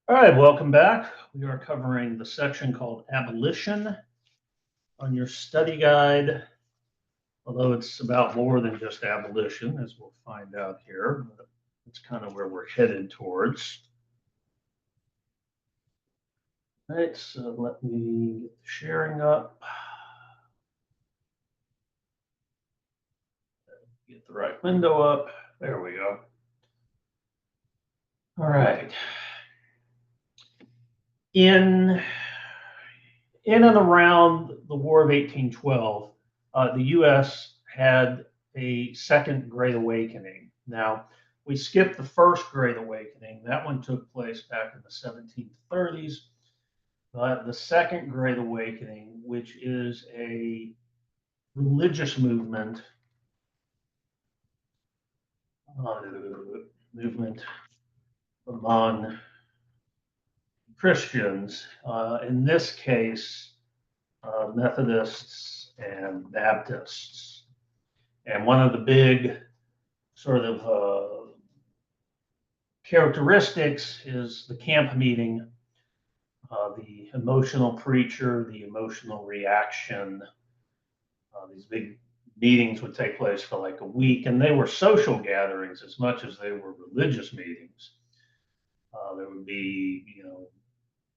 All right, welcome back. We are covering the section called Abolition on your study guide, although it's about more than just abolition, as we'll find out here. But it's kind of where we're headed towards. All right, so let me get the sharing up. Get the right window up. There we go. All right. In and around the War of 1812, the U.S. had a second Great Awakening. Now, we skipped the first Great Awakening. That one took place back in the 1730s. But the second Great Awakening, which is a religious movement, among Christians, in this case, Methodists and Baptists. And one of the big sort of characteristics is the camp meeting, the emotional preacher, the emotional reaction. These big meetings would take place for like a week, and they were social gatherings as much as they were religious meetings. There would be,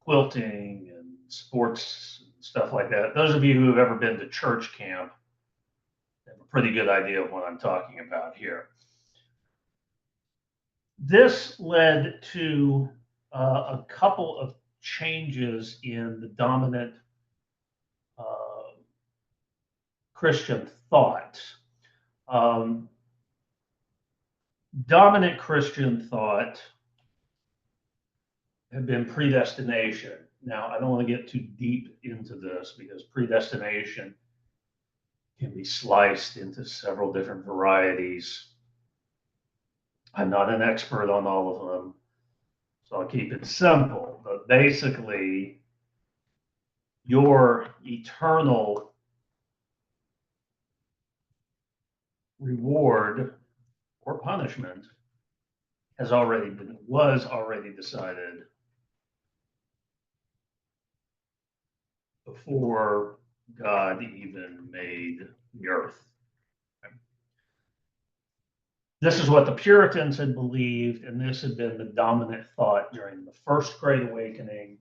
quilting and sports and stuff like that. Those of you who have ever been to church camp have a pretty good idea of what I'm talking about here. This led to a couple of changes in the dominant Christian thought. Dominant Christian thought had been predestination. Now, I don't want to get too deep into this because predestination can be sliced into several different varieties. I'm not an expert on all of them, so I'll keep it simple. But basically, your eternal reward or punishment was already decided before God even made the earth. This is what the Puritans had believed, and this had been the dominant thought during the First Great Awakening.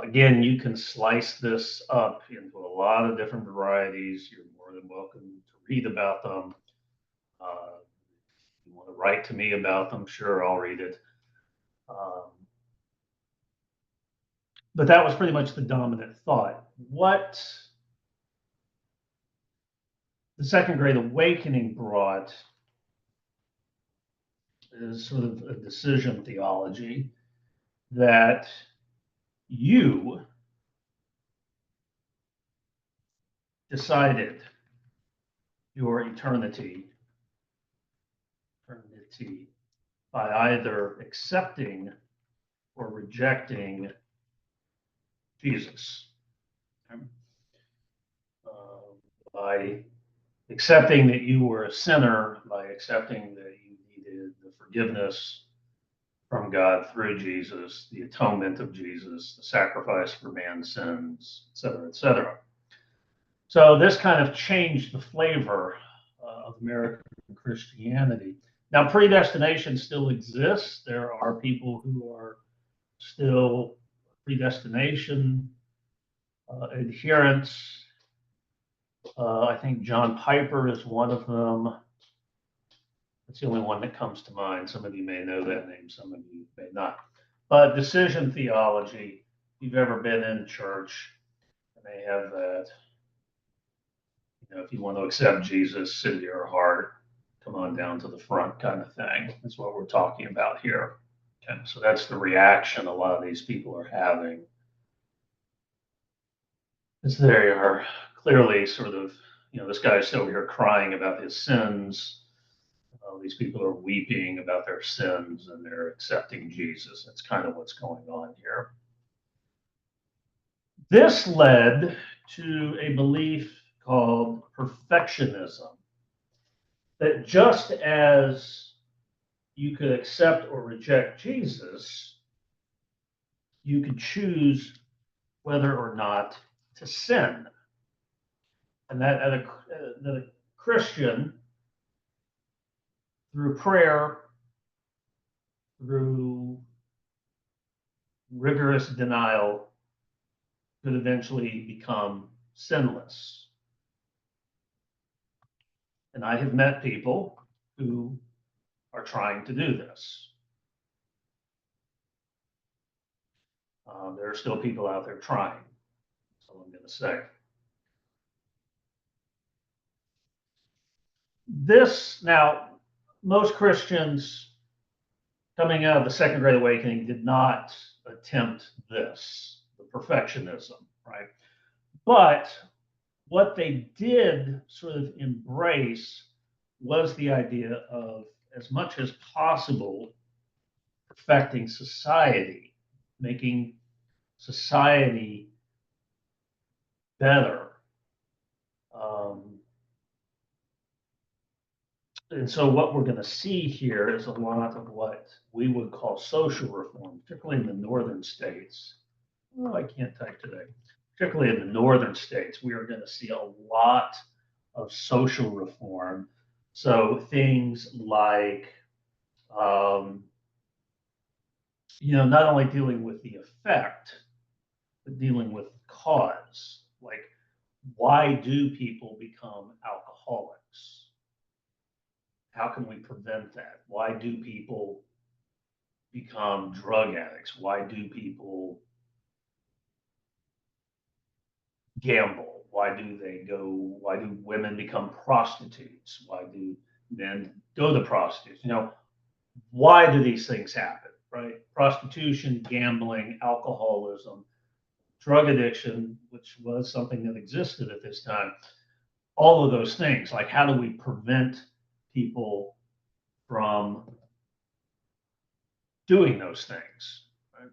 Again, you can slice this up into a lot of different varieties. You're more than welcome to read about them. If you want to write to me about them, sure, I'll read it. But that was pretty much the dominant thought. What the Second Great Awakening brought is sort of a decision theology that you decided your eternity by either accepting or rejecting Jesus. By accepting that you were a sinner, by accepting that you needed the forgiveness from God through Jesus, the atonement of Jesus, the sacrifice for man's sins, et cetera, et cetera. So this kind of changed the flavor of American Christianity. Now, predestination still exists. There are people who are still predestination adherents. I think John Piper is one of them. That's the only one that comes to mind. Some of you may know that name, some of you may not. But decision theology, if you've ever been in church, and they have that, if you want to accept Jesus into your heart, come on down to the front kind of thing. That's what we're talking about here. Okay, so that's the reaction a lot of these people are having. As they are clearly sort of, this guy's over here crying about his sins. These people are weeping about their sins and they're accepting Jesus. That's kind of what's going on here. This led to a belief called perfectionism, that just as you could accept or reject Jesus, you could choose whether or not to sin. And that a Christian, through prayer, through rigorous denial, could eventually become sinless. And I have met people who are trying to do this. There are still people out there trying. That's all I'm going to say. Now, most Christians coming out of the Second Great Awakening did not attempt this, the perfectionism, right? But what they did sort of embrace was the idea of, as much as possible, perfecting society, making society better. And so what we're going to see here is a lot of what we would call social reform, particularly in the northern states. Oh, I can't type today. Particularly in the northern states, we are going to see a lot of social reform. So things like, not only dealing with the effect, but dealing with the cause. Like, why do people become alcoholics? How can we prevent that? Why do people become drug addicts? Why do people gamble? Why do women become prostitutes? Why do men go to prostitutes? Why do these things happen, right? Prostitution, gambling, alcoholism, drug addiction, which was something that existed at this time, all of those things. Like, how do we prevent people from doing those things? Right?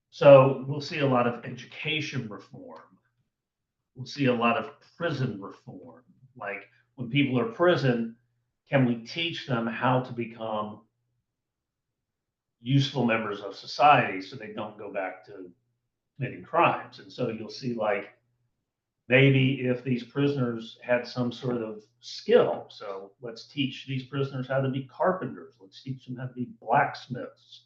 So we'll see a lot of education reform. We'll see a lot of prison reform. Like, when people are in prison, can we teach them how to become useful members of society so they don't go back to committing crimes? And so you'll see, like, maybe if these prisoners had some sort of skill, so let's teach these prisoners how to be carpenters, let's teach them how to be blacksmiths,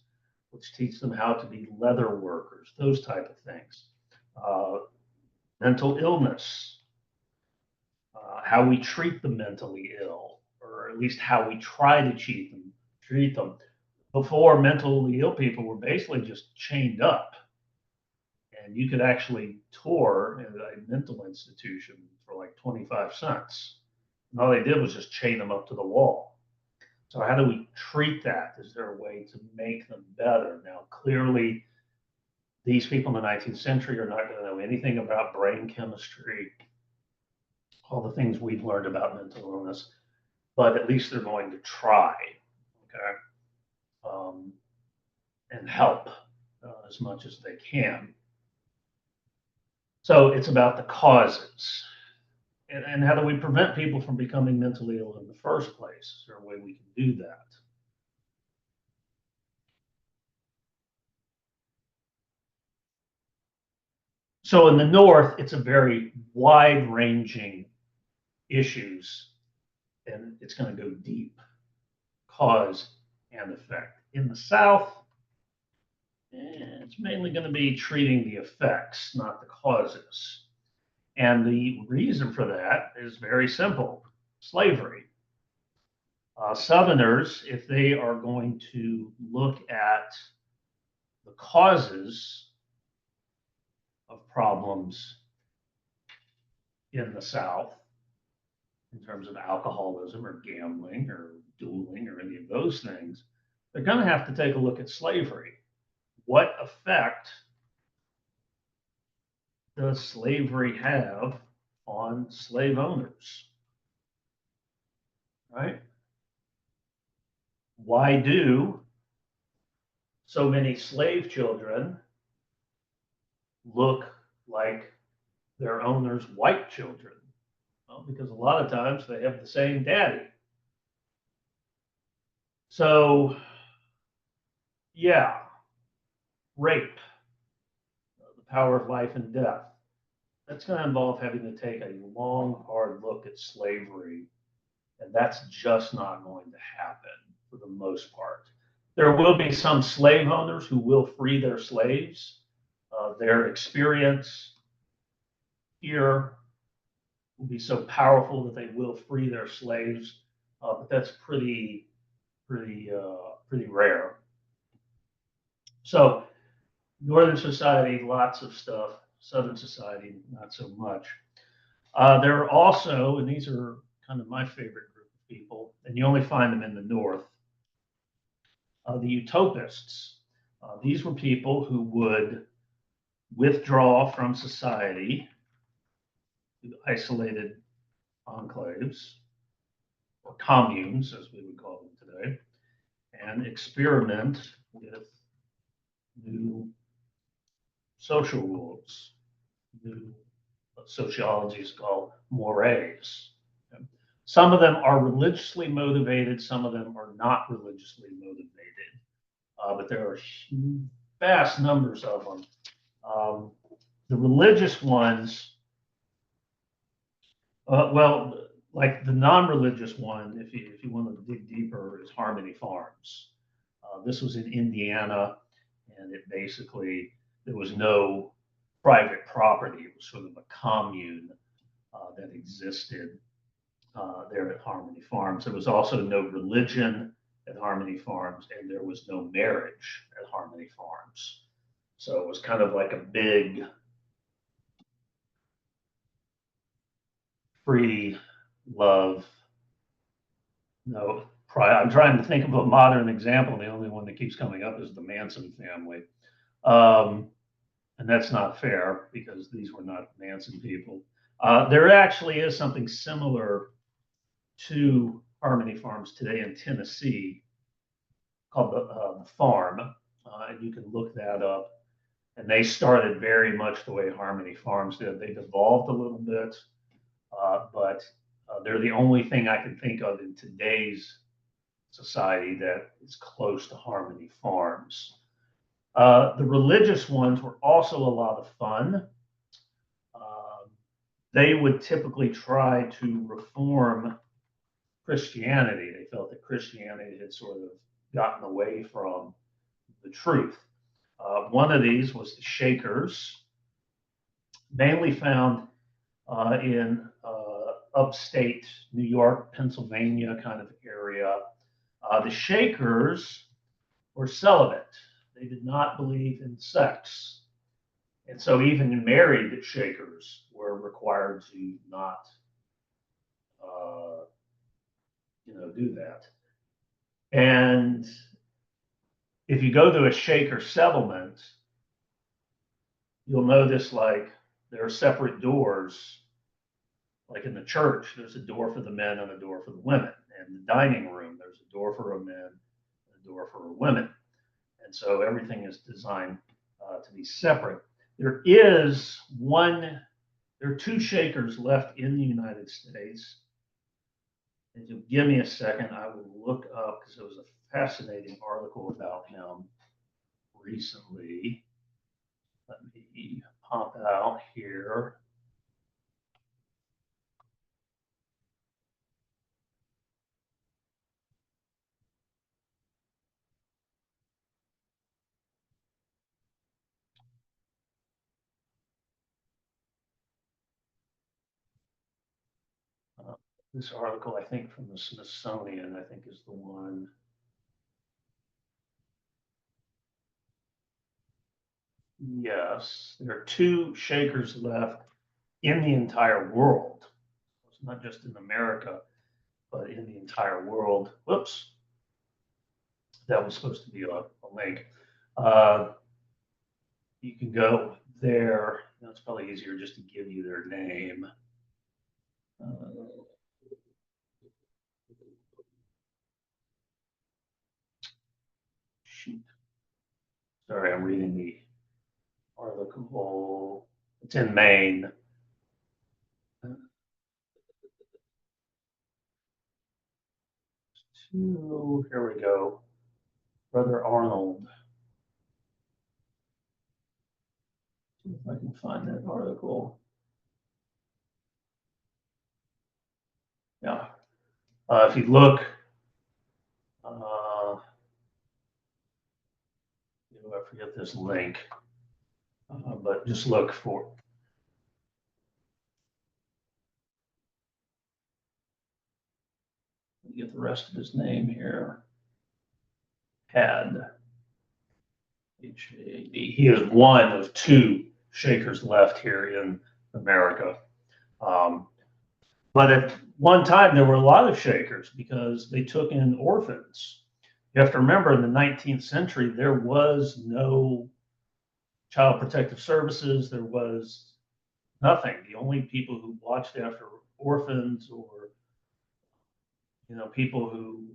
let's teach them how to be leather workers, those type of things. Mental illness, how we treat the mentally ill, or at least how we try to treat them. Before, mentally ill people were basically just chained up, and you could actually tour in a mental institution for like 25 cents. And all they did was just chain them up to the wall. So how do we treat that? Is there a way to make them better? Now, clearly, these people in the 19th century are not going to know anything about brain chemistry, all the things we've learned about mental illness, but at least they're going to try, okay, and help as much as they can. So it's about the causes. And how do we prevent people from becoming mentally ill in the first place? Is there a way we can do that? So in the North, it's a very wide-ranging issues, and it's going to go deep, cause and effect. In the South, it's mainly going to be treating the effects, not the causes. And the reason for that is very simple: slavery. Southerners, if they are going to look at the causes of problems in the South, in terms of alcoholism or gambling or dueling or any of those things, they're going to have to take a look at slavery. What effect does slavery have on slave owners? Right? Why do so many slave children look like their owners' white children? Well, because a lot of times they have the same daddy. So, yeah, rape. power of life and death. That's going to involve having to take a long, hard look at slavery, and that's just not going to happen for the most part. There will be some slave owners who will free their slaves. Their experience here will be so powerful that they will free their slaves, but that's pretty rare. So Northern society, lots of stuff. Southern society, not so much. There are also, and these are kind of my favorite group of people, and you only find them in the North, the utopists. These were people who would withdraw from society to isolated enclaves, or communes, as we would call them today, and experiment with new social rules, new what sociologists call mores. Some of them are religiously motivated, some of them are not religiously motivated, but there are vast numbers of them. The religious ones, well, like the non-religious one, if you want to dig deeper, is Harmony Farms. This was in Indiana, and it basically, there was no private property. It was sort of a commune that existed there at Harmony Farms. There was also no religion at Harmony Farms, and there was no marriage at Harmony Farms. So it was kind of like a big free love. No, I'm trying to think of a modern example. The only one that keeps coming up is the Manson family. And that's not fair because these were not Manson people. There actually is something similar to Harmony Farms today in Tennessee called the Farm, and you can look that up. And they started very much the way Harmony Farms did. They've evolved a little bit, but they're the only thing I can think of in today's society that is close to Harmony Farms. The religious ones were also a lot of fun. They would typically try to reform Christianity. They felt that Christianity had sort of gotten away from the truth. One of these was the Shakers, mainly found in upstate New York, Pennsylvania kind of area. The Shakers were celibate. They did not believe in sex. And so even married Shakers were required to not, do that. And if you go to a Shaker settlement, you'll notice like there are separate doors. Like in the church, there's a door for the men and a door for the women. And the dining room, there's a door for men and a door for women. And so everything is designed to be separate. There are two Shakers left in the United States. If you'll give me a second, I will look up because there was a fascinating article about him recently. Let me pop out here. This article, I think from the Smithsonian, I think is the one. Yes, there are two Shakers left in the entire world. It's not just in America, but in the entire world. Whoops, that was supposed to be a link. You can go there. It's probably easier just to give you their name. Shoot. Sorry, I'm reading the article. It's in Maine. Here we go. Brother Arnold. I can find that article. Yeah. If you look, I forget this link, but just look for. Get the rest of his name here. Had H-A-D. He is one of two Shakers left here in America. But at one time, there were a lot of Shakers because they took in orphans. You have to remember, in the 19th century, there was no child protective services. There was nothing. The only people who watched after orphans, or people who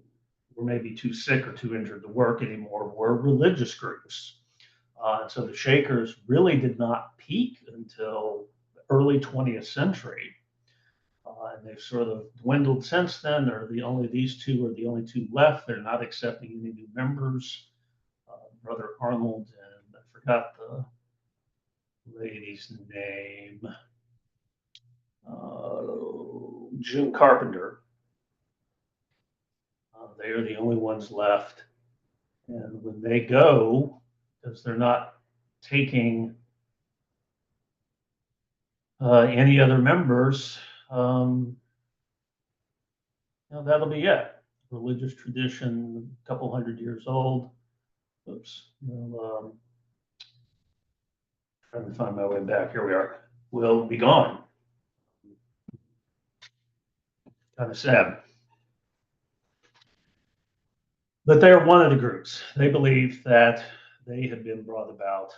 were maybe too sick or too injured to work anymore, were religious groups. So the Shakers really did not peak until the early 20th century. And they've sort of dwindled since then. These two are the only two left. They're not accepting any new members. Brother Arnold, and I forgot the lady's name, June Carpenter. They are the only ones left. And when they go, because they're not taking any other members, that'll be it. Religious tradition, a couple hundred years old. Oops. Trying to find my way back. Here we are. Will be gone. Kind of sad. But they're one of the groups. They believe that they had been brought about.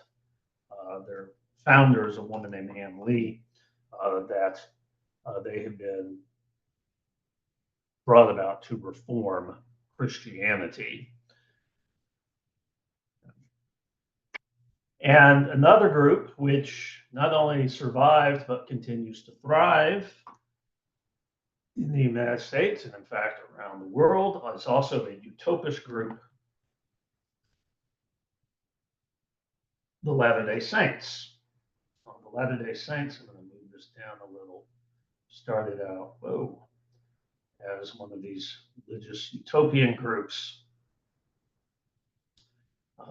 Their founder is a woman named Ann Lee. That they had been brought about to reform Christianity. And another group which not only survived but continues to thrive in the United States and in fact around the world is also a utopist group, the Latter-day Saints. The Latter-day Saints, I'm going to move this down a little, started out, as one of these religious utopian groups.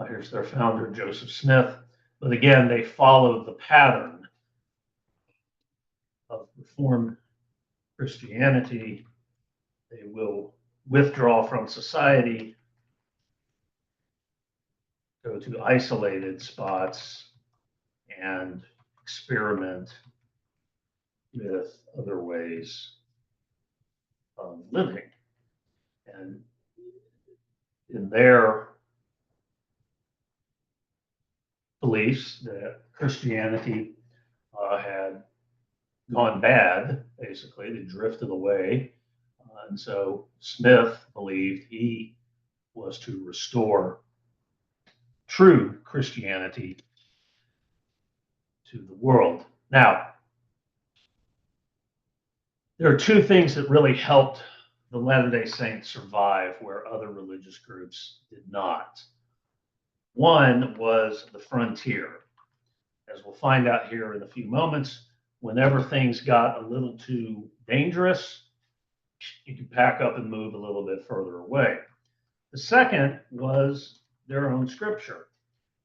Here's their founder, Joseph Smith. But again, they followed the pattern of Reformed Christianity. They will withdraw from society, go to isolated spots, and experiment with other ways of living. And in their beliefs that Christianity had gone bad, basically, they drifted away. And so Smith believed he was to restore true Christianity to the world. Now, there are two things that really helped the Latter-day Saints survive where other religious groups did not. One was the frontier. As we'll find out here in a few moments, whenever things got a little too dangerous, you could pack up and move a little bit further away. The second was their own scripture.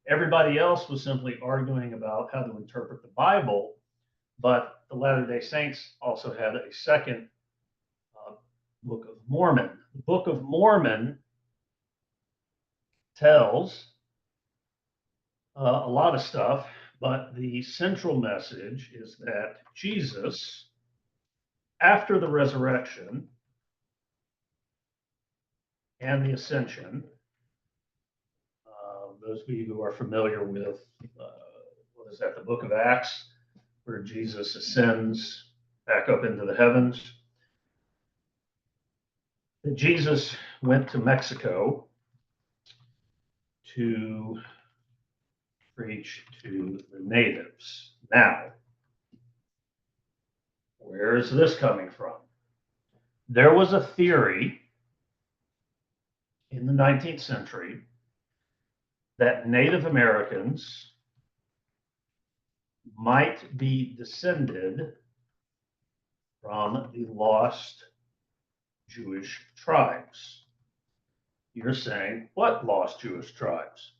Everybody else was simply arguing about how to interpret the Bible, but the Latter-day Saints also had a second Book of Mormon. The Book of Mormon tells a lot of stuff, but the central message is that Jesus, after the resurrection and the ascension, those of you who are familiar with, the book of Acts, where Jesus ascends back up into the heavens, that Jesus went to Mexico to preach to the natives. Now, where is this coming from? There was a theory in the 19th century that Native Americans might be descended from the lost Jewish tribes. You're saying, what lost Jewish tribes?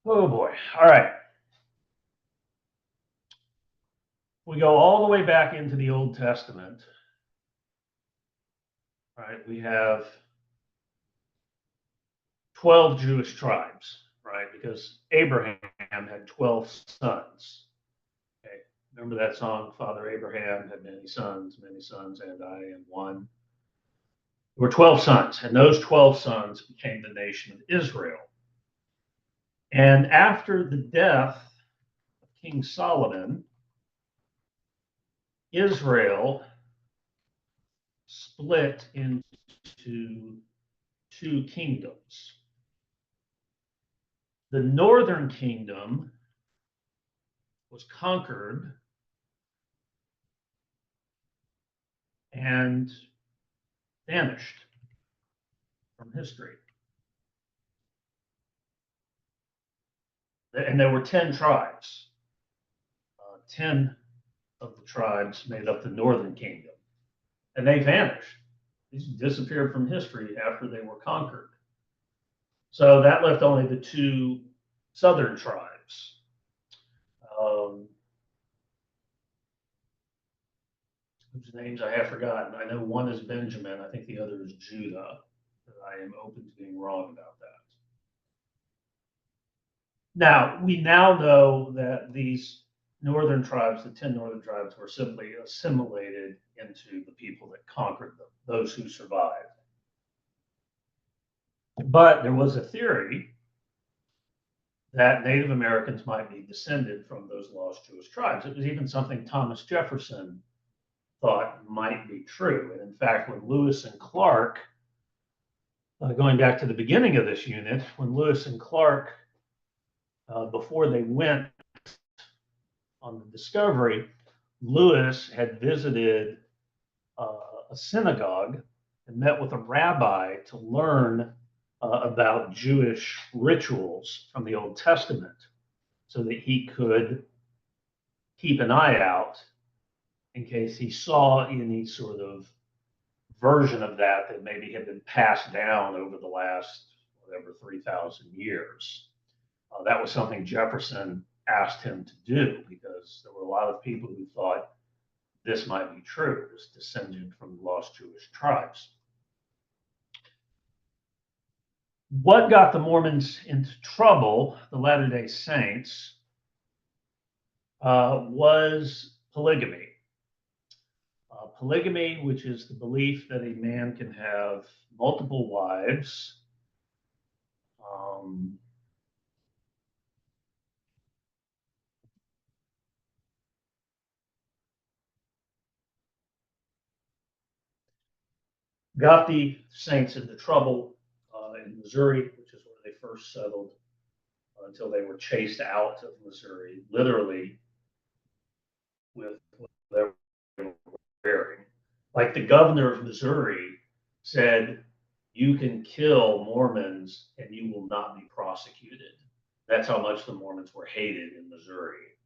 Oh boy. All right. We go all the way back into the Old Testament. Right? We have 12 Jewish tribes, right? Because Abraham had 12 sons. Okay. Remember that song, Father Abraham had many sons, and I am one. There were 12 sons, and those 12 sons became the nation of Israel. And after the death of King Solomon, Israel split into two kingdoms. The northern kingdom was conquered and vanished from history. And there were 10 tribes. 10 of the tribes made up the northern kingdom, and they vanished. These disappeared from history after they were conquered. So that left only the two southern tribes. Whose names I have forgotten. I know one is Benjamin. I think the other is Judah. But I am open to being wrong about that. Now, we now know that these northern tribes, the 10 northern tribes, were simply assimilated into the people that conquered them, those who survived. But there was a theory that Native Americans might be descended from those lost Jewish tribes. It was even something Thomas Jefferson thought might be true. And in fact, when Lewis and Clark, going back to the beginning of this unit, when Lewis and Clark, before they went on the discovery, Lewis had visited a synagogue and met with a rabbi to learn about Jewish rituals from the Old Testament so that he could keep an eye out in case he saw any sort of version of that that maybe had been passed down over the last, whatever, 3,000 years. That was something Jefferson asked him to do because there were a lot of people who thought this might be true, this descendant from lost Jewish tribes. What got the Mormons into trouble, the Latter-day Saints, was polygamy. Polygamy, which is the belief that a man can have multiple wives, got the Saints into trouble in Missouri, which is where they first settled, until they were chased out of Missouri, literally with what they were wearing. Like the governor of Missouri said, you can kill Mormons and you will not be prosecuted. That's how much the Mormons were hated in Missouri.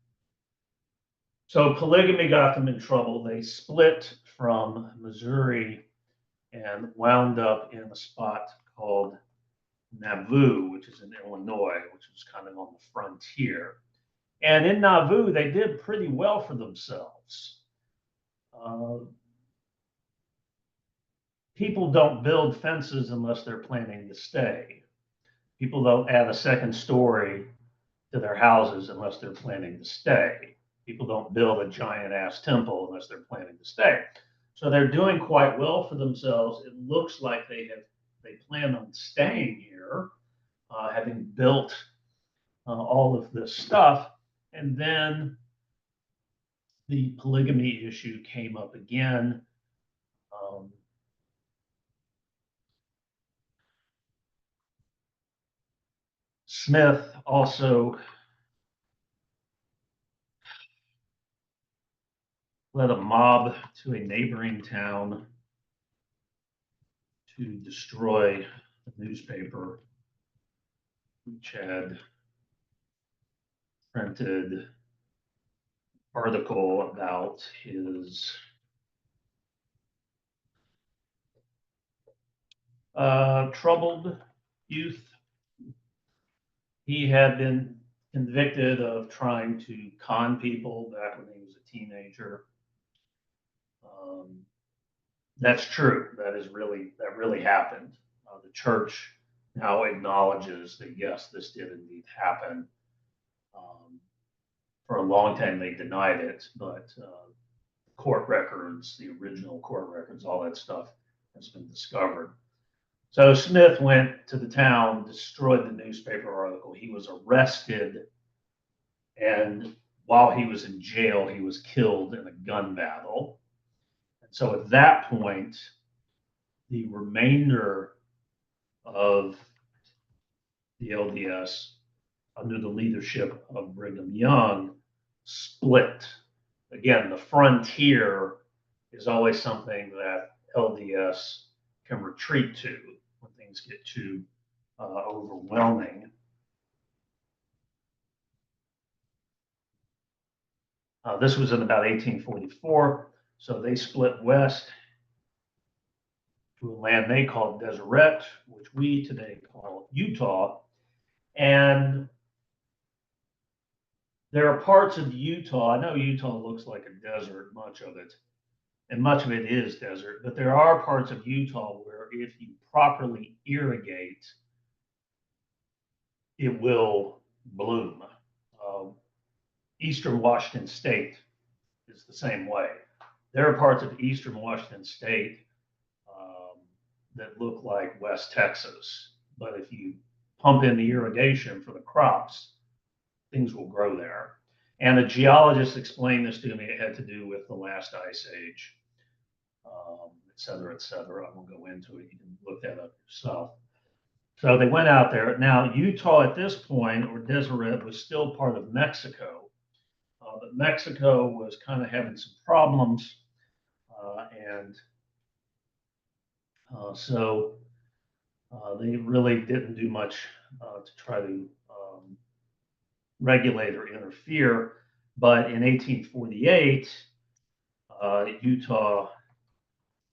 So polygamy got them in trouble. They split from Missouri and wound up in a spot called Nauvoo, which is in Illinois, which was kind of on the frontier. And in Nauvoo, they did pretty well for themselves. People don't build fences unless they're planning to stay. People don't add a second story to their houses unless they're planning to stay. People don't build a giant ass temple unless they're planning to stay. So they're doing quite well for themselves. It looks like they plan on staying here, having built all of this stuff. And then the polygamy issue came up again. Smith also led a mob to a neighboring town to destroy the newspaper, which had printed article about his troubled youth. He had been convicted of trying to con people back when he was a teenager. Um, that's true. That really happened. The church now acknowledges that yes, this did indeed happen. Um, for a long time, they denied it, but court records, the original court records, all that stuff has been discovered. So Smith went to the town, destroyed the newspaper article. He was arrested, and while he was in jail, he was killed in a gun battle. And so at that point, the remainder of the LDS, under the leadership of Brigham Young, split. Again, the frontier is always something that LDS can retreat to when things get too overwhelming. This was in about 1844, so they split west to a land they called Deseret, which we today call Utah. And there are parts of Utah, I know Utah looks like a desert, much of it, and much of it is desert, but there are parts of Utah where if you properly irrigate, it will bloom. Eastern Washington State is the same way. There are parts of Eastern Washington State that look like West Texas, but if you pump in the irrigation for the crops, things will grow there. And the geologist explained this to me. It had to do with the last ice age, et cetera, et cetera. I won't go into it. You can look that up yourself. So they went out there. Now, Utah at this point, or Deseret, was still part of Mexico. But Mexico was kind of having some problems. So they really didn't do much to try to regulate or interfere. But in 1848, Utah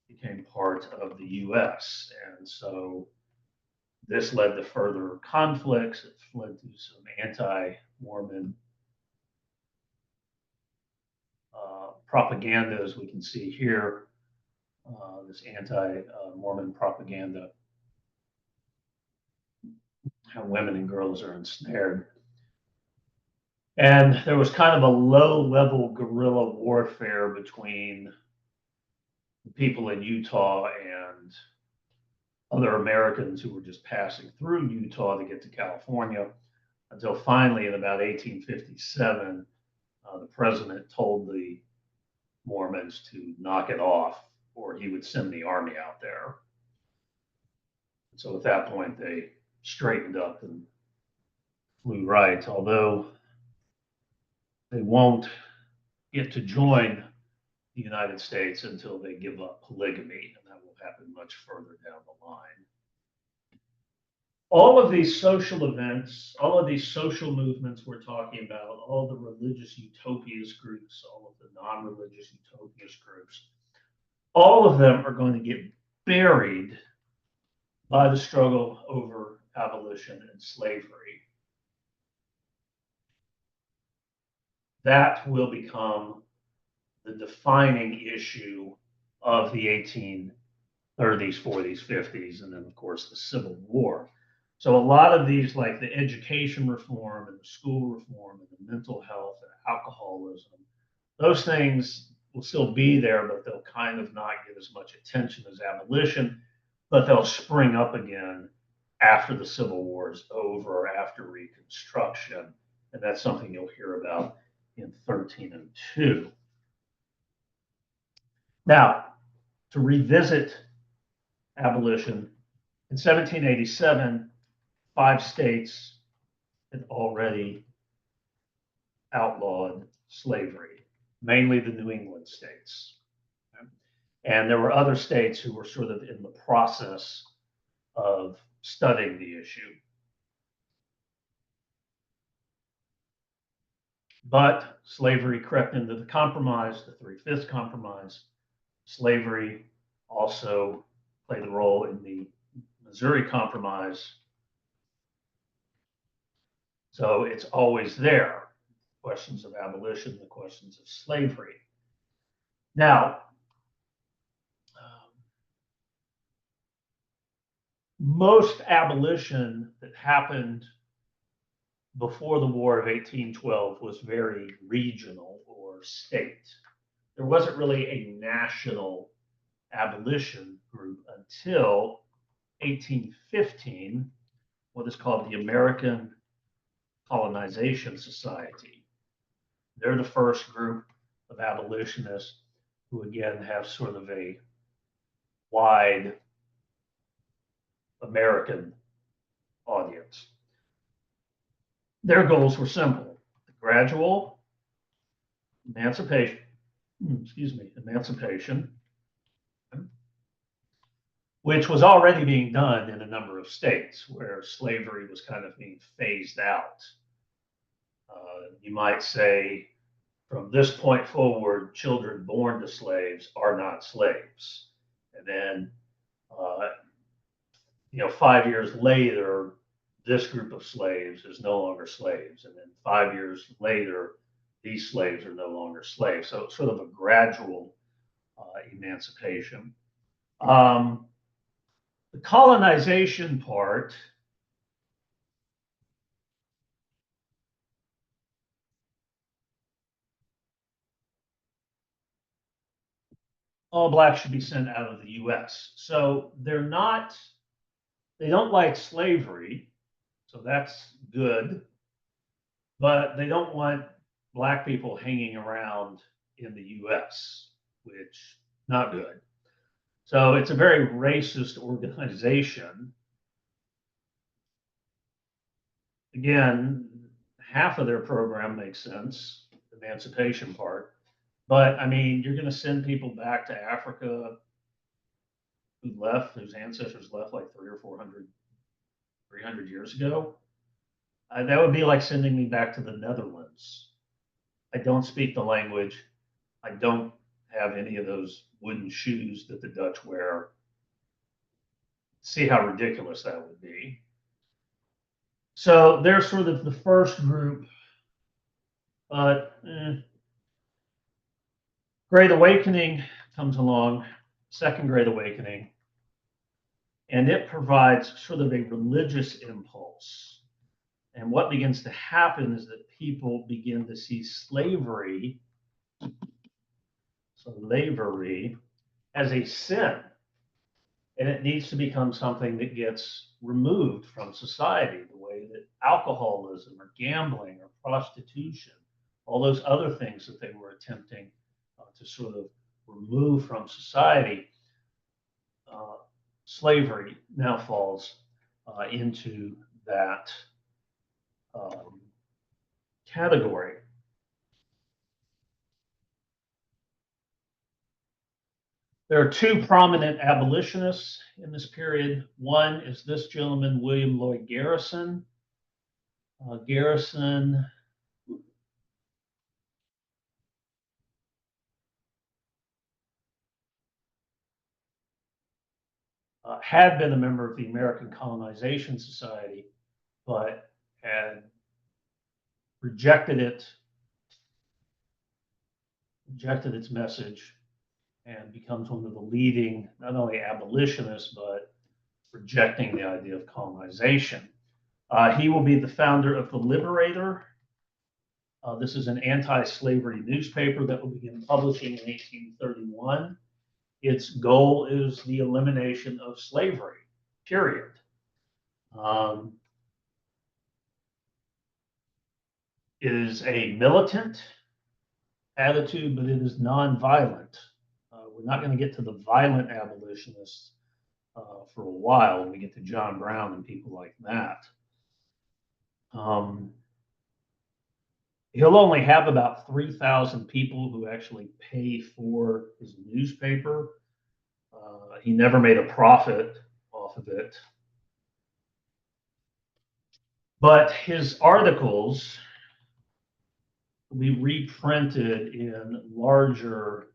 became part of the U.S. And so this led to further conflicts. It led to some anti-Mormon propaganda, as we can see here, this anti-Mormon propaganda, how women and girls are ensnared. And there was kind of a low-level guerrilla warfare between the people in Utah and other Americans who were just passing through Utah to get to California, until finally in about 1857, the president told the Mormons to knock it off or he would send the army out there. So at that point, they straightened up and flew right, although they won't get to join the United States until they give up polygamy, and that will happen much further down the line. All of these social events, all of these social movements we're talking about, all the religious utopias groups, all of the non-religious utopias groups, all of them are going to get buried by the struggle over abolition and slavery. That will become the defining issue of the 1830s, 40s, 50s, and then, of course, the Civil War. So a lot of these, like the education reform and the school reform and the mental health and alcoholism, those things will still be there, but they'll kind of not get as much attention as abolition, but they'll spring up again after the Civil War is over, after Reconstruction. And that's something you'll hear about in 1302. Now, to revisit abolition, in 1787, 5 states had already outlawed slavery, mainly the New England states. And there were other states who were sort of in the process of studying the issue. But slavery crept into the compromise, the Three-Fifths Compromise. Slavery also played a role in the Missouri Compromise. So it's always there. Questions of abolition, the questions of slavery. Now, most abolition that happened before the War of 1812 was very regional or state. There wasn't really a national abolition group until 1815, what is called the American Colonization Society. They're the first group of abolitionists who, again, have sort of a wide American audience. Their goals were simple: the gradual emancipation, which was already being done in a number of states where slavery was kind of being phased out. You might say, from this point forward, children born to slaves are not slaves. And then, 5 years later, this group of slaves is no longer slaves. And then 5 years later, these slaves are no longer slaves. So it's sort of a gradual emancipation. The colonization part, all blacks should be sent out of the US. So they don't like slavery, so that's good, but they don't want black people hanging around in the US, which not good. So it's a very racist organization. Again, half of their program makes sense, the emancipation part. But I mean, you're going to send people back to Africa who left, whose ancestors left like 300 years ago. That would be like sending me back to the Netherlands. I don't speak the language. I don't have any of those wooden shoes that the Dutch wear. See how ridiculous that would be. So they're sort of the first group, but Great Awakening comes along, Second Great Awakening, and it provides sort of a religious impulse. And what begins to happen is that people begin to see slavery as a sin. And it needs to become something that gets removed from society, the way that alcoholism or gambling or prostitution, all those other things that they were attempting to sort of remove from society, slavery now falls into that category. There are two prominent abolitionists in this period. One is this gentleman, William Lloyd Garrison. Garrison had been a member of the American Colonization Society, but had rejected its message, and becomes one of the leading, not only abolitionists, but rejecting the idea of colonization. He will be the founder of The Liberator. This is an anti-slavery newspaper that will begin publishing in 1831. Its goal is the elimination of slavery, period. It is a militant attitude, but it is nonviolent. We're not going to get to the violent abolitionists for a while when we get to John Brown and people like that. He'll only have about 3,000 people who actually pay for his newspaper. He never made a profit off of it. But his articles be reprinted in larger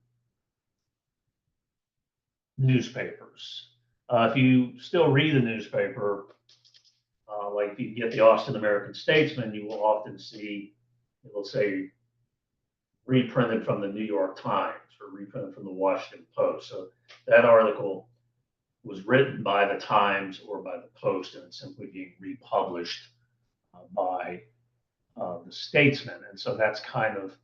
newspapers. If you still read the newspaper, like if you get the Austin American Statesman, you will often see it will say reprinted from the New York Times or reprinted from the Washington Post. So that article was written by the Times or by the Post, and it's simply being republished by the Statesman. And so that's kind of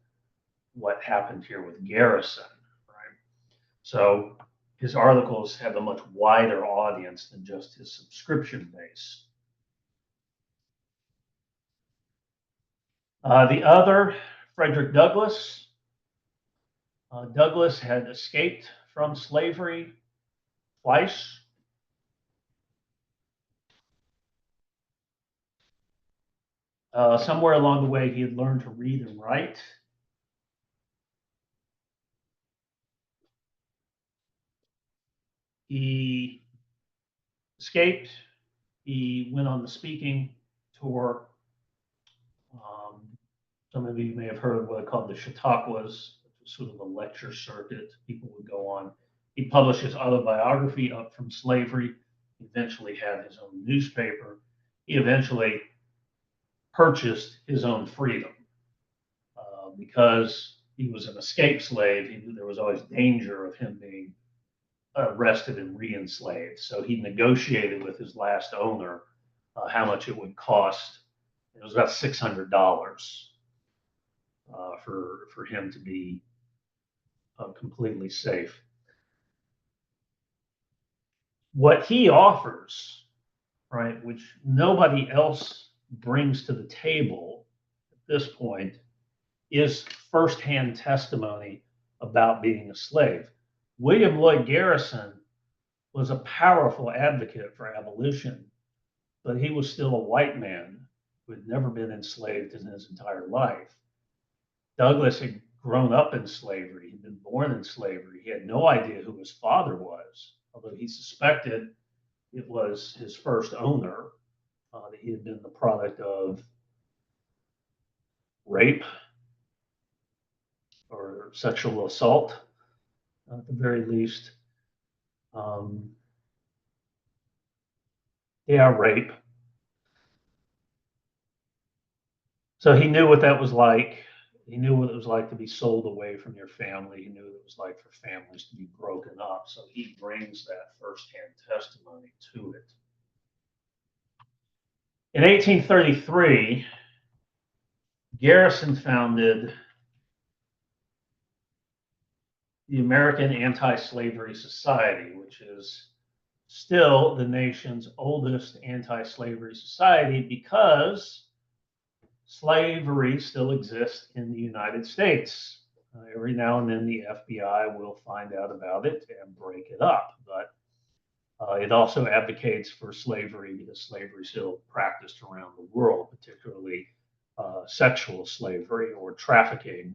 what happened here with Garrison, right? So his articles have a much wider audience than just his subscription base. The other, Frederick Douglass. Douglass had escaped from slavery twice. Somewhere along the way, he had learned to read and write. He escaped. He went on the speaking tour. Some of you may have heard of what I called the Chautauquas, which was sort of a lecture circuit people would go on. He published his autobiography, Up from Slavery. He eventually had his own newspaper. He eventually purchased his own freedom because he was an escaped slave. There was always danger of him being arrested and re-enslaved. So he negotiated with his last owner how much it would cost. It was about $600 for him to be completely safe. What he offers, right, which nobody else brings to the table at this point, is firsthand testimony about being a slave. William Lloyd Garrison was a powerful advocate for abolition, but he was still a white man who had never been enslaved in his entire life. Douglass had grown up in slavery. He'd been born in slavery. He had no idea who his father was, although he suspected it was his first owner, that he had been the product of rape or sexual assault, at the very least. Rape. So he knew what that was like. He knew what it was like to be sold away from your family. He knew what it was like for families to be broken up. So he brings that firsthand testimony to it. In 1833, Garrison founded the American Anti-Slavery Society, which is still the nation's oldest anti-slavery society because slavery still exists in the United States. Every now and then the FBI will find out about it and break it up, but it also advocates for slavery because slavery is still practiced around the world, particularly sexual slavery or trafficking,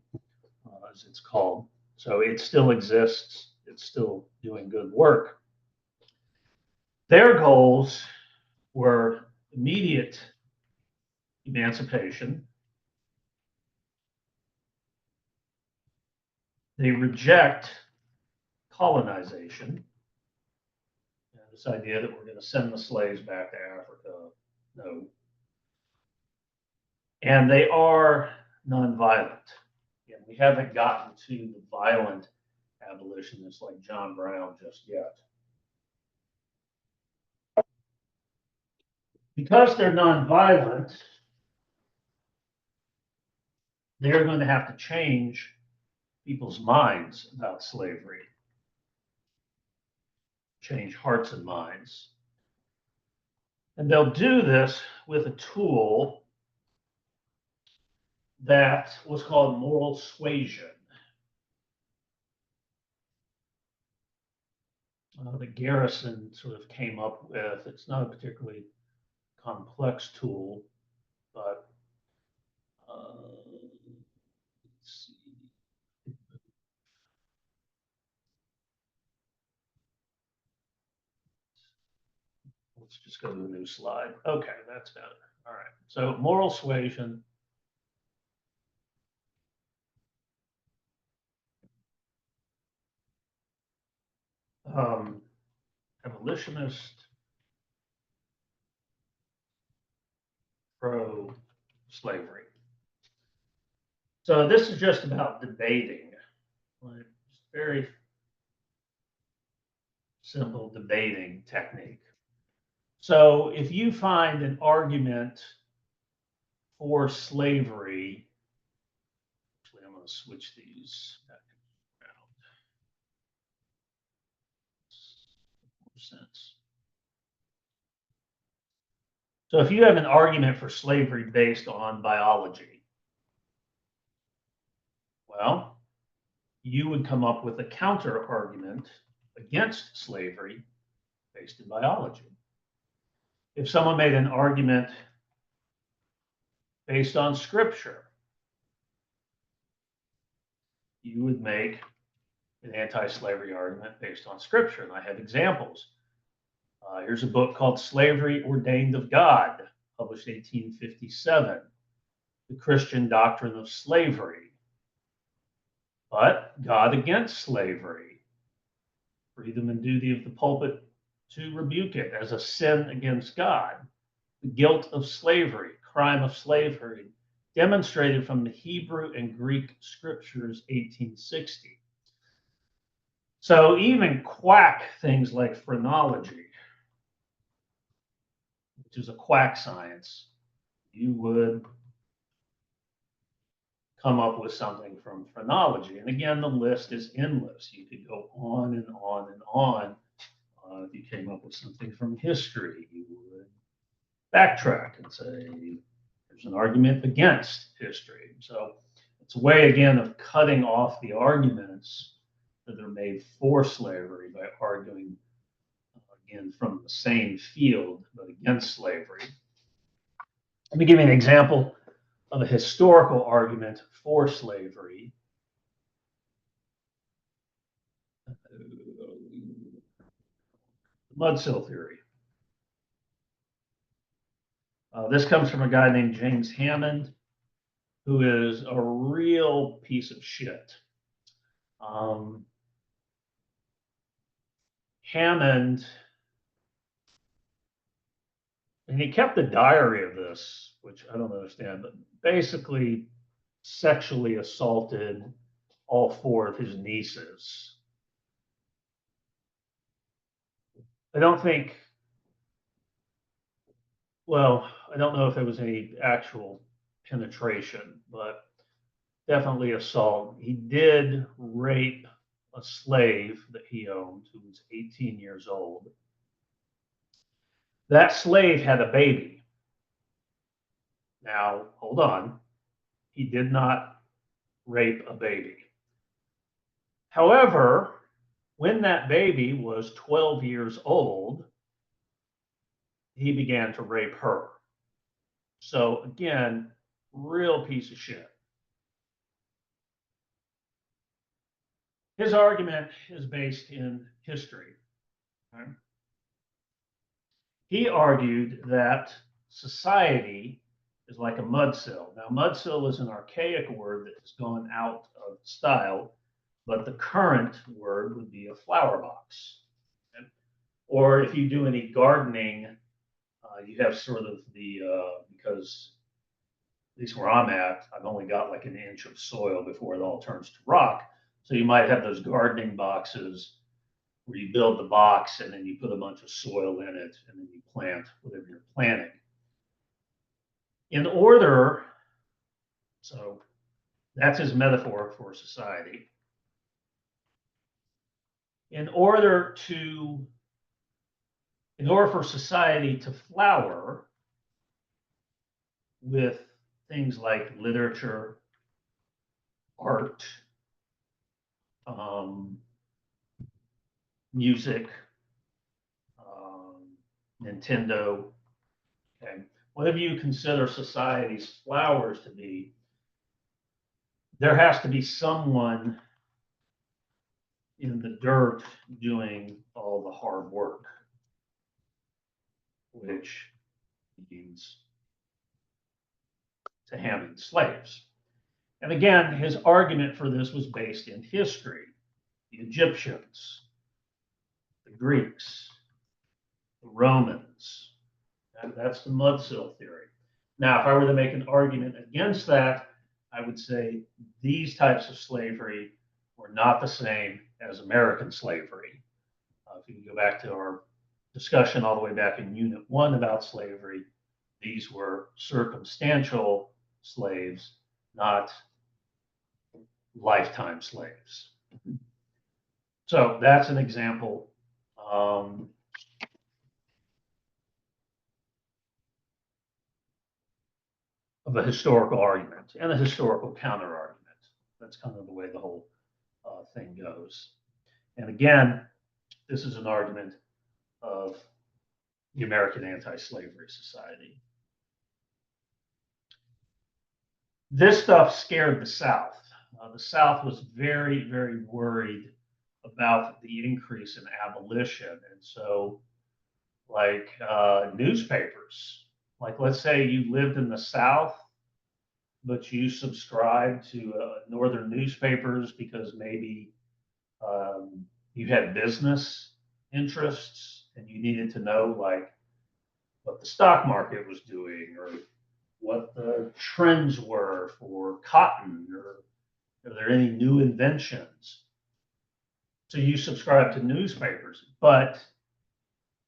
as it's called. So it still exists. It's still doing good work. Their goals were immediate emancipation. They reject colonization. This idea that we're going to send the slaves back to Africa, no. And they are nonviolent. And we haven't gotten to the violent abolitionists like John Brown just yet. Because they're nonviolent, they're going to have to change people's minds about slavery, change hearts and minds. And they'll do this with a tool that was called moral suasion. The Garrison sort of came up with. It's not a particularly complex tool, but let's see. Let's just go to a new slide. Okay, that's better. All right. So moral suasion abolitionist, pro-slavery. So this is just about debating, like just very simple debating technique. So if you find an argument for slavery, actually I'm going to switch these back around. More sense. So if you have an argument for slavery based on biology, well, you would come up with a counter argument against slavery based in biology. If someone made an argument based on scripture, you would make an anti-slavery argument based on scripture. And I have examples. Here's a book called Slavery Ordained of God, published 1857, The Christian Doctrine of Slavery. But God against slavery, freedom and duty of the pulpit to rebuke it as a sin against God, the guilt of slavery, crime of slavery, demonstrated from the Hebrew and Greek scriptures, 1860. So even quack things like phrenology, which is a quack science, you would come up with something from phrenology. And again, the list is endless. You could go on and on and on. If you came up with something from history, you would backtrack and say, there's an argument against history. So it's a way, again, of cutting off the arguments that are made for slavery by arguing, again, from the same field, but against slavery. Let me give you an example of a historical argument for slavery. Mudsill theory. This comes from a guy named James Hammond, who is a real piece of shit. Hammond, and he kept a diary of this, which I don't understand, but basically sexually assaulted all four of his nieces. I don't think, well, I don't know if there was any actual penetration, but definitely assault. He did rape a slave that he owned who was 18 years old. That slave had a baby. Now, hold on. He did not rape a baby. However, when that baby was 12 years old, he began to rape her. So again, real piece of shit. His argument is based in history. Okay? He argued that society is like a mudsill. Now, mudsill is an archaic word that has gone out of style, but the current word would be a flower box. Okay? Or if you do any gardening, you have sort of the, because at least where I'm at, I've only got like an inch of soil before it all turns to rock. So you might have those gardening boxes where you build the box and then you put a bunch of soil in it and then you plant whatever you're planting. In order, so that's his metaphor for society. In order for society to flower with things like literature, art, music, Nintendo, okay, whatever you consider society's flowers to be, there has to be someone in the dirt doing all the hard work, which means to Hammond slaves. And again, his argument for this was based in history. The Egyptians, the Greeks, the Romans. That's the mudsill theory. Now, if I were to make an argument against that, I would say these types of slavery were not the same as American slavery. If you can go back to our discussion all the way back in Unit 1 about slavery, these were circumstantial slaves, not lifetime slaves. So that's an example of a historical argument and a historical counter argument. That's kind of the way the whole thing goes. And again, this is an argument of the American Anti-Slavery Society. This stuff scared the South. The South was very, very worried about the increase in abolition. And so, like newspapers, like let's say you lived in the South, but you subscribed to northern newspapers because maybe you had business interests and you needed to know like what the stock market was doing or what the trends were for cotton or are there any new inventions. So you subscribe to newspapers, but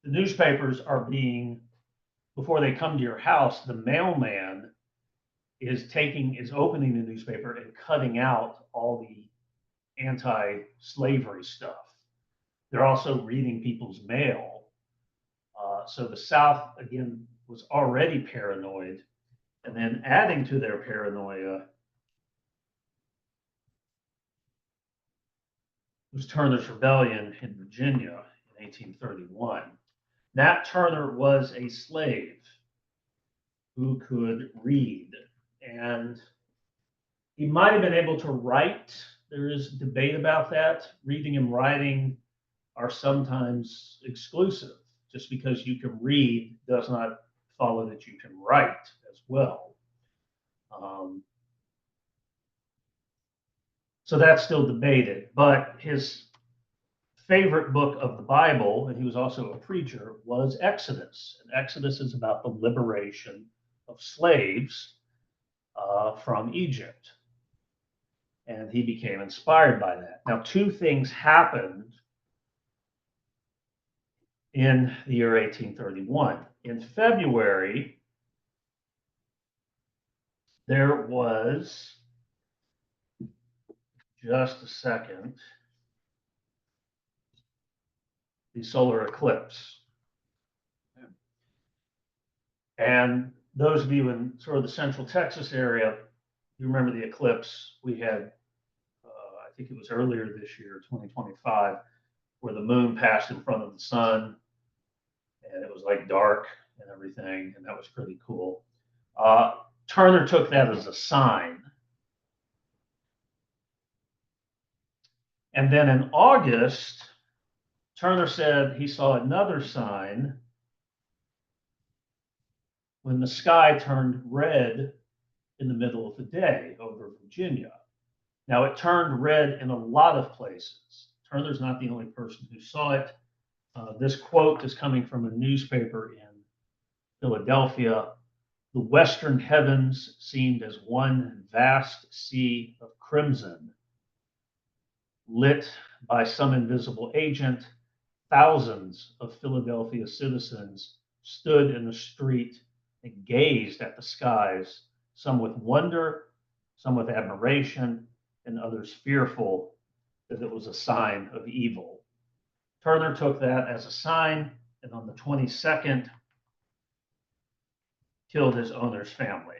the newspapers are being, before they come to your house, the mailman is opening the newspaper and cutting out all the anti-slavery stuff. They're also reading people's mail. So the South, again, was already paranoid. And then adding to their paranoia was Turner's Rebellion in Virginia in 1831. Nat Turner was a slave who could read, and he might have been able to write. There is debate about that. Reading and writing are sometimes exclusive. Just because you can read does not follow that you can write as well. So that's still debated. But his favorite book of the Bible, and he was also a preacher, was Exodus. And Exodus is about the liberation of slaves from Egypt. And he became inspired by that. Now, two things happened in the year 1831. In February, there was, just a second, the solar eclipse. And those of you in sort of the central Texas area, you remember the eclipse we had, I think it was earlier this year, 2025, where the moon passed in front of the sun and it was like dark and everything, and that was pretty cool. Turner took that as a sign. And then in August, Turner said he saw another sign when the sky turned red in the middle of the day over Virginia. Now, it turned red in a lot of places. Turner's not the only person who saw it. This quote is coming from a newspaper in Philadelphia. The western heavens seemed as one vast sea of crimson, lit by some invisible agent. Thousands of Philadelphia citizens stood in the street and gazed at the skies, some with wonder, some with admiration, and others fearful that it was a sign of evil. Turner took that as a sign, and on the 22nd, killed his owner's family,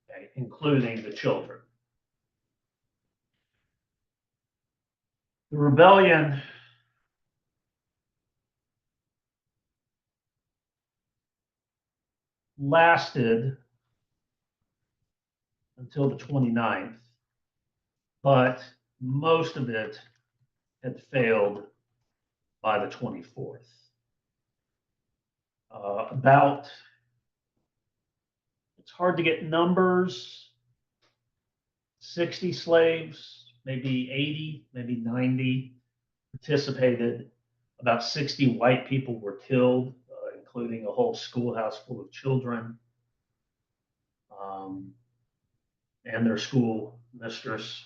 okay, including the children. The rebellion lasted until the 29th, but most of it had failed by the 24th. It's hard to get numbers, 60 slaves, maybe 80, maybe 90 participated About 60 white people were killed, including a whole schoolhouse full of children, um, and their school mistress,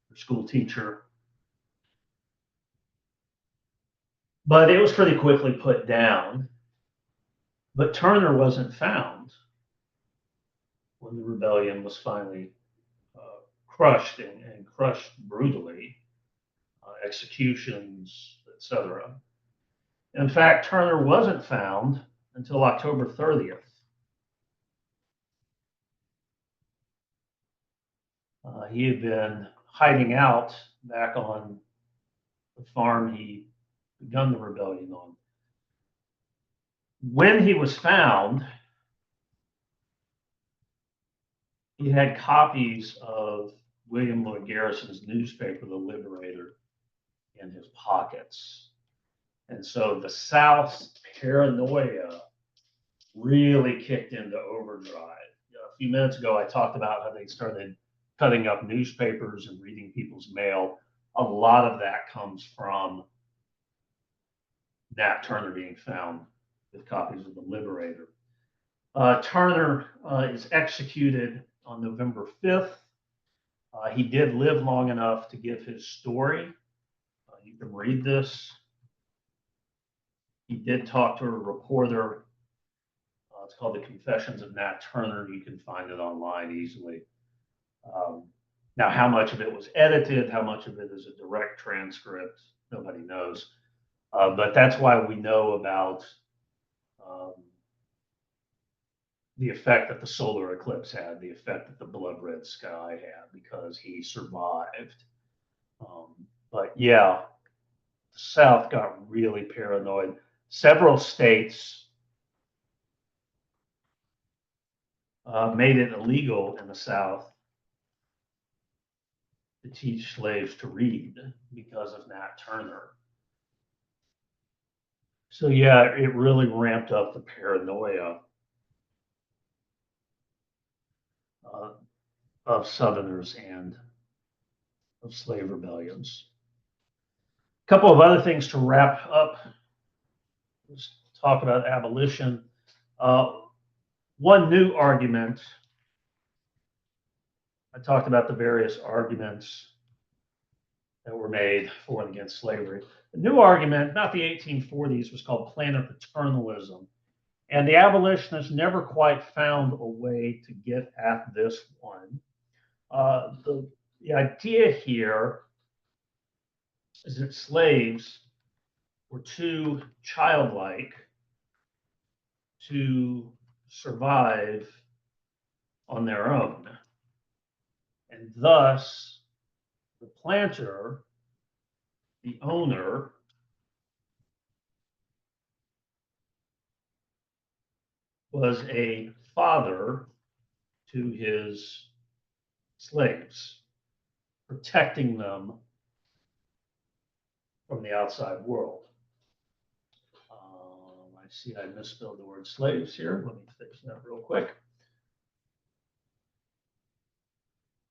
their school teacher. But it was pretty quickly put down. But Turner wasn't found when the rebellion was finally crushed and crushed brutally, executions, etc. In fact, Turner wasn't found until October 30th. He had been hiding out back on the farm he begun the rebellion on. When he was found, he had copies of William Lloyd Garrison's newspaper, The Liberator, in his pockets. And so the South's paranoia really kicked into overdrive. A few minutes ago, I talked about how they started cutting up newspapers and reading people's mail. A lot of that comes from Nat Turner being found with copies of The Liberator. Turner is executed on November 5th. He did live long enough to give his story. You can read this. He did talk to a reporter. It's called The Confessions of Nat Turner. You can find it online easily. Now, how much of it was edited, how much of it is a direct transcript, nobody knows. But that's why we know about the effect that the solar eclipse had, the effect that the blood red sky had, because he survived. But yeah, the South got really paranoid. Several states made it illegal in the South to teach slaves to read because of Nat Turner. So yeah, it really ramped up the paranoia of Southerners and of slave rebellions. A couple of other things to wrap up. Let's talk about abolition. One new argument, I talked about the various arguments that were made for and against slavery. The new argument, about the 1840s, was called planet paternalism. And the abolitionists never quite found a way to get at this one. The idea here is that slaves were too childlike to survive on their own. And thus, the planter, the owner, was a father to his slaves, protecting them from the outside world. I see I misspelled the word slaves here. Let me fix that real quick.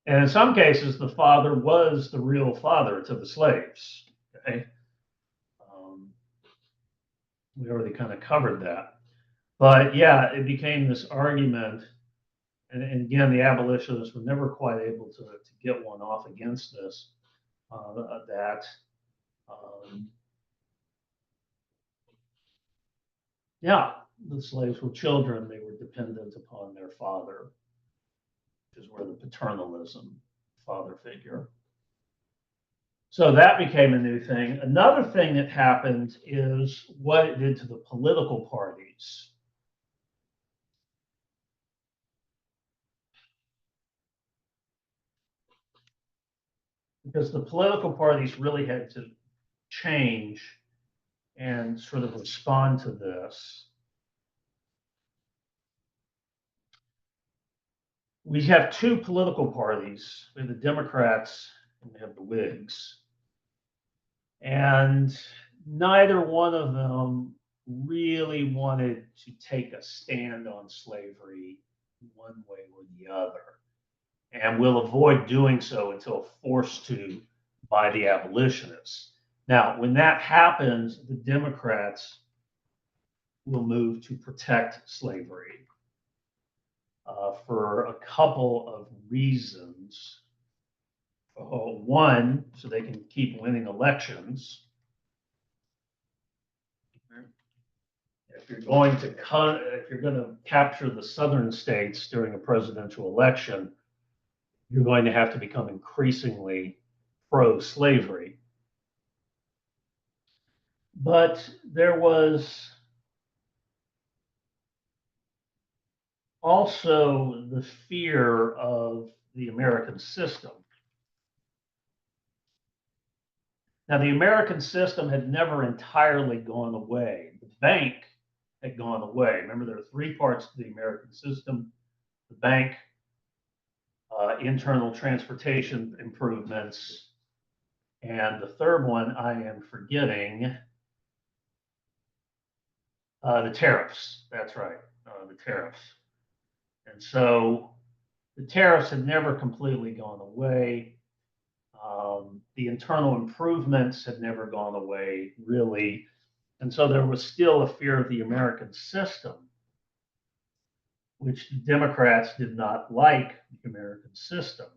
And in some cases, the father was the real father to the slaves. Okay, we already kind of covered that. But yeah, it became this argument, and again, the abolitionists were never quite able to get one off against this, that yeah, the slaves were children, they were dependent upon their father, which is where the paternalism, father figure. So that became a new thing. Another thing that happened is what it did to the political parties. Because the political parties really had to change and sort of respond to this. We have two political parties. We have the Democrats and we have the Whigs. And neither one of them really wanted to take a stand on slavery one way or the other, and will avoid doing so until forced to by the abolitionists. Now, when that happens, the Democrats will move to protect slavery for a couple of reasons. One, so they can keep winning elections. If you're going to capture the southern states during a presidential election, you're going to have to become increasingly pro-slavery. But there was also the fear of the American system. Now, the American system had never entirely gone away. The bank had gone away. Remember, there are three parts to the American system: the bank, internal transportation improvements, and the third one I am forgetting, the tariffs. That's right, the tariffs. And so the tariffs had never completely gone away. The internal improvements had never gone away, really. And so there was still a fear of the American system, which the Democrats did not like the American system,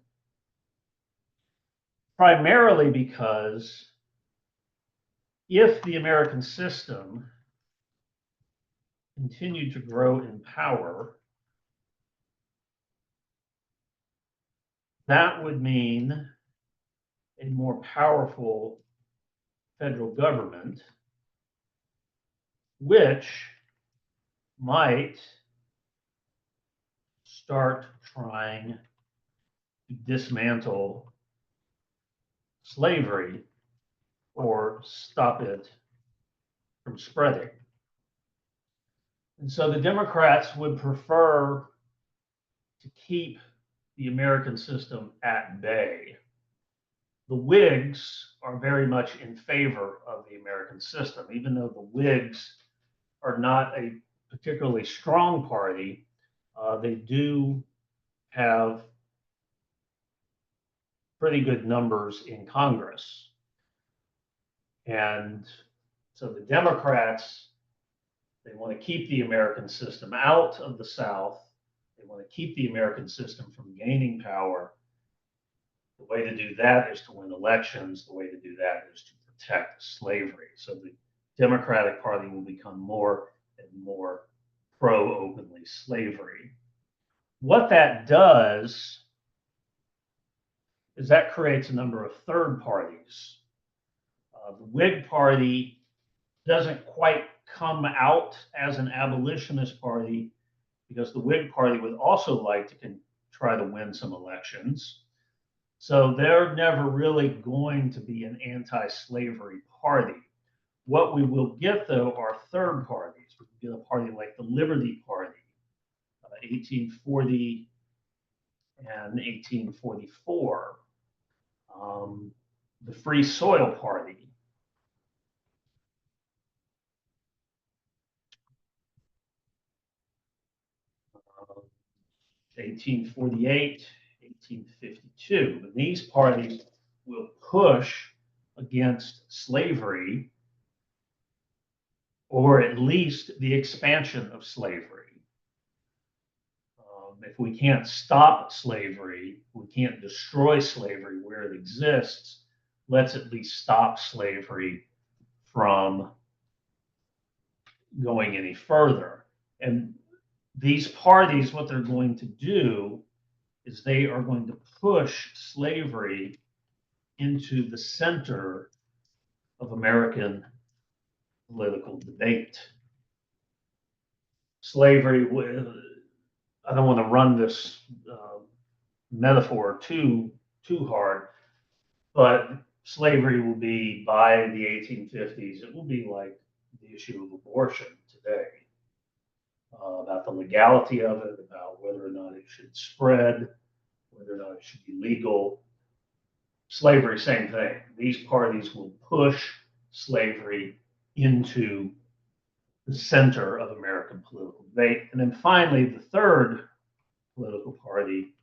primarily because if the American system continued to grow in power, that would mean a more powerful federal government, which might start trying to dismantle slavery or stop it from spreading. And so the Democrats would prefer to keep the American system at bay. The Whigs are very much in favor of the American system, even though the Whigs are not a particularly strong party. They do have pretty good numbers in Congress. And so the Democrats, they want to keep the American system out of the South. They want to keep the American system from gaining power. The way to do that is to win elections. The way to do that is to protect slavery. So the Democratic Party will become more and more pro openly slavery. What that does is that creates a number of third parties. The Whig Party doesn't quite come out as an abolitionist party because the Whig Party would also like to try to win some elections. So they're never really going to be an anti-slavery party. What we will get, though, are third parties. We can get a party like the Liberty Party, 1840 and 1844, the Free Soil Party, 1848, 1852. And these parties will push against slavery, or at least the expansion of slavery. If we can't stop slavery, we can't destroy slavery where it exists, let's at least stop slavery from going any further. And these parties, what they're going to do is they are going to push slavery into the center of American political debate. Slavery, I don't want to run this metaphor too hard, but slavery will be, by the 1850s, it will be like the issue of abortion today, about the legality of it, about whether or not it should spread, whether or not it should be legal. Slavery, same thing. These parties will push slavery into the center of American political debate. And then finally, the third political party,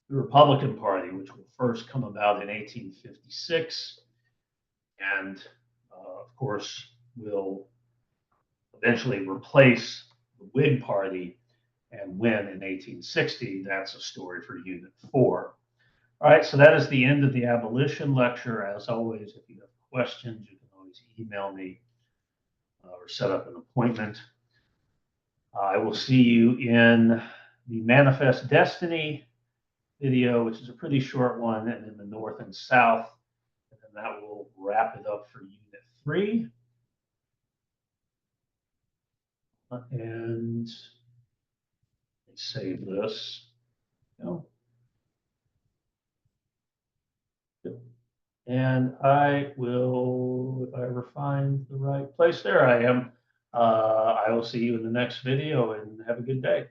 the Republican Party, which will first come about in 1856 and of course will eventually replace the Whig Party and win in 1860. That's a story for Unit 4. All right, so that is the end of the abolition lecture. As always, if you have questions, you can always email me or set up an appointment. I will see you in the Manifest Destiny video, which is a pretty short one, and in the North and South. And then that will wrap it up for Unit 3. And save this. No. And I will, if I ever find the right place, there I am. I will see you in the next video and have a good day.